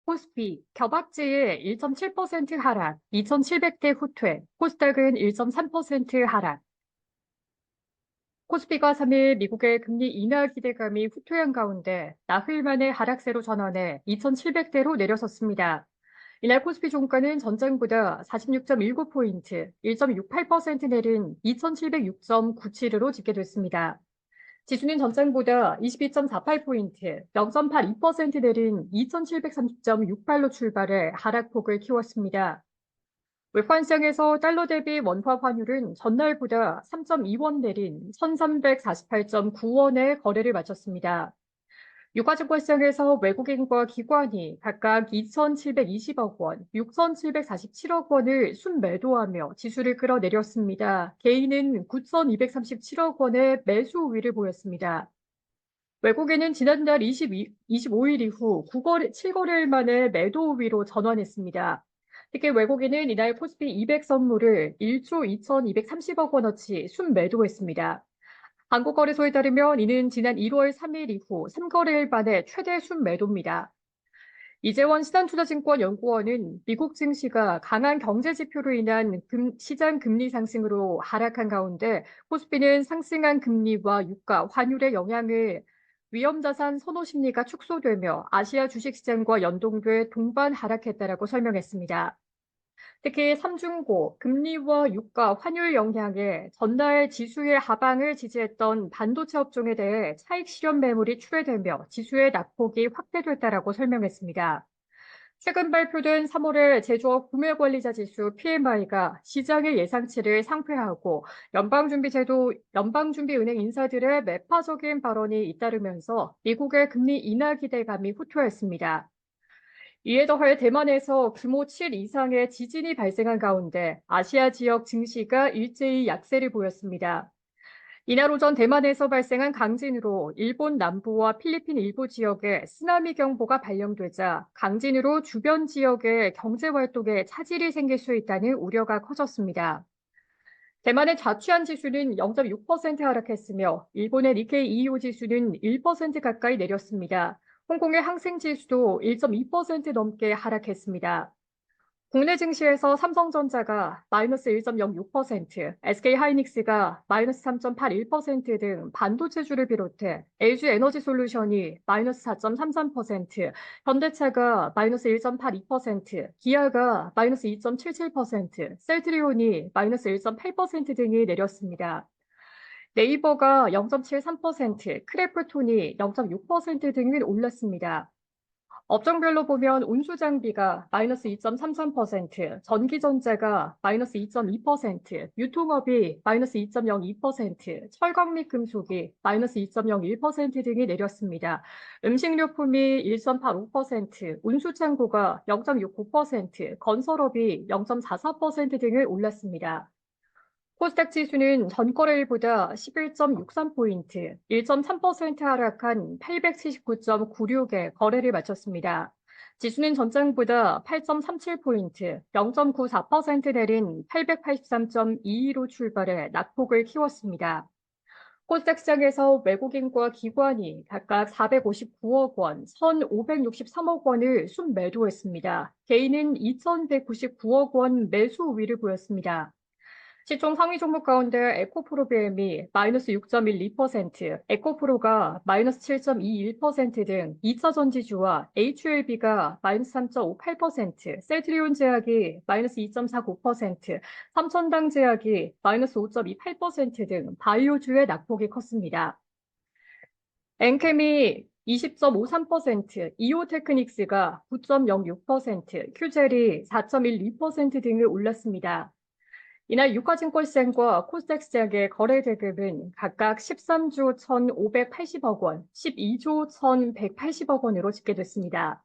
코스피, 겨박지일 1.7% 하락, 2,700대 후퇴, 코스닥은 1.3% 하락. 코스피가 3일 미국의 금리 인하 기대감이 후퇴한 가운데 나흘 만에 하락세로 전환해 2,700대로 내려섰습니다. 이날 코스피 종가는 전장보다 46.19포인트, 1.68% 내린 2,706.97으로 집계됐습니다. 지수는 전장보다 22.48포인트, 0.82% 내린 2,730.68로 출발해 하락폭을 키웠습니다. 외환시장에서 달러 대비 원화 환율은 전날보다 3.2원 내린 1,348.9원에 거래를 마쳤습니다. 유가증권시장에서 외국인과 기관이 각각 2,720억 원, 6,747억 원을 순매도하며 지수를 끌어내렸습니다. 개인은 9,237억 원의 매수 우위를 보였습니다. 외국인은 지난달 25일 이후 7거래일 만에 매도 우위로 전환했습니다. 특히 외국인은 이날 코스피 200 선물을 1조 2,230억 원어치 순매도했습니다. 한국거래소에 따르면 이는 지난 1월 3일 이후 3거래일 만에 최대 순매도입니다. 이재원 신한투자증권연구원은 미국 증시가 강한 경제 지표로 인한 시장 금리 상승으로 하락한 가운데 코스피는 상승한 금리와 유가, 환율의 영향을 위험자산 선호 심리가 축소되며 아시아 주식시장과 연동돼 동반 하락했다라고 설명했습니다. 특히 삼중고, 금리와 유가, 환율 영향에 전날 지수의 하방을 지지했던 반도체 업종에 대해 차익 실현 매물이 출회되며 지수의 낙폭이 확대됐다라고 설명했습니다. 최근 발표된 3월의 제조업 구매관리자 지수 PMI가 시장의 예상치를 상회하고 연방준비은행 인사들의 매파적인 발언이 잇따르면서 미국의 금리 인하 기대감이 후퇴했습니다. 이에 더해 대만에서 규모 7 이상의 지진이 발생한 가운데 아시아 지역 증시가 일제히 약세를 보였습니다. 이날 오전 대만에서 발생한 강진으로 일본 남부와 필리핀 일부 지역에 쓰나미 경보가 발령되자 강진으로 주변 지역의 경제 활동에 차질이 생길 수 있다는 우려가 커졌습니다. 대만의 자취안 지수는 0.6% 하락했으며 일본의 니케이 225 지수는 1% 가까이 내렸습니다. 홍콩의 항생 지수도 1.2% 넘게 하락했습니다. 국내 증시에서 삼성전자가 마이너스 1.06%, SK하이닉스가 마이너스 3.81% 등 반도체주를 비롯해 LG에너지솔루션이 마이너스 4.33%, 현대차가 마이너스 1.82%, 기아가 마이너스 2.77%, 셀트리온이 마이너스 1.8% 등이 내렸습니다. 네이버가 0.73%, 크래프톤이 0.6% 등을 올랐습니다. 업종별로 보면 운수장비가 마이너스 2.33%, 전기전자가 마이너스 2.2%, 유통업이 마이너스 2.02%, 철강 및 금속이 마이너스 2.01% 등이 내렸습니다. 음식료품이 1.85%, 운수창고가 0.69%, 건설업이 0.44% 등을 올랐습니다. 코스닥 지수는 전거래일보다 11.63포인트, 1.3% 하락한 879.96에 거래를 마쳤습니다. 지수는 전장보다 8.37포인트, 0.94% 내린 883.22로 출발해 낙폭을 키웠습니다. 코스닥 시장에서 외국인과 기관이 각각 459억 원, 1,563억 원을 순매도했습니다. 개인은 2,199억 원 매수 우위를 보였습니다. 시총 상위 종목 가운데 에코프로비엠이 마이너스 6.12%, 에코프로가 마이너스 7.21% 등 2차 전지주와 HLB가 마이너스 3.58%, 셀트리온 제약이 마이너스 2.49%, 삼천당 제약이 마이너스 5.28%등 바이오주의 낙폭이 컸습니다. 엔캠이 20.53%, 이오테크닉스가 9.06%, 큐젤이 4.12% 등을 올랐습니다. 이날 유가증권시장과 코스닥 시장의 거래 대금은 각각 13조 1,580억 원, 12조 1,180억 원으로 집계됐습니다.